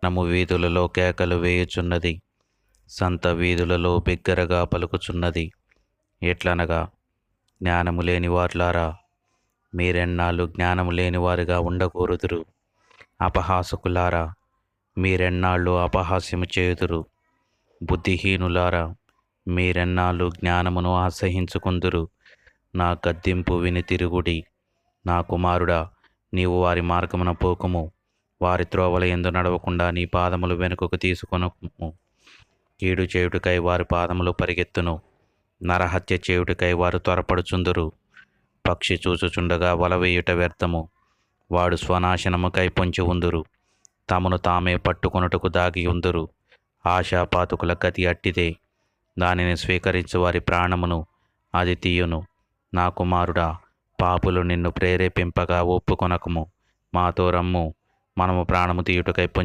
నము వీధులలో కేకలు వేయుచున్నది, సంత వీధులలో బిగ్గరగా పలుకుచున్నది. ఎట్లనగా, జ్ఞానము లేని వార్లారా, మీరెన్నాళ్ళు జ్ఞానము లేనివారుగా ఉండకూరుదురు. అపహాసకులారా, మీరెన్నాళ్ళు అపహాస్యము చేయుదురు. బుద్ధిహీనులారా, మీరెన్నాళ్ళు జ్ఞానమును అసహించుకుందురు. నా గద్దింపు విని తిరుగుడి. నా కుమారుడా, నీవు వారి మార్గమున పోకుము. వారి త్రోవల యందు నడవకుండా నీ పాదములు వెనుకకు తీసుకొనకుము. కీడు చేయుటకై వారి పాదములు పరిగెత్తును, నరహత్య చేయుటకై వారు త్వరపడుచుందురు. పక్షి చూచుచుండగా వలవేయుట వ్యర్థము, వాడు స్వనాశనముకై పొంచి ఉందురు. తమను తామే పట్టుకొనుటకు దాగి ఉందురు. ఆశాపాతకుల గతి అట్టిదే, దానిని స్వీకరించు వారి ప్రాణమును అది తీయును. నా కుమారుడా, పాపులు నిన్ను ప్రేరేపింపగా ఒప్పుకొనకము. మాతో రమ్ము, మనము ప్రాణము తీయుటకై పొంచి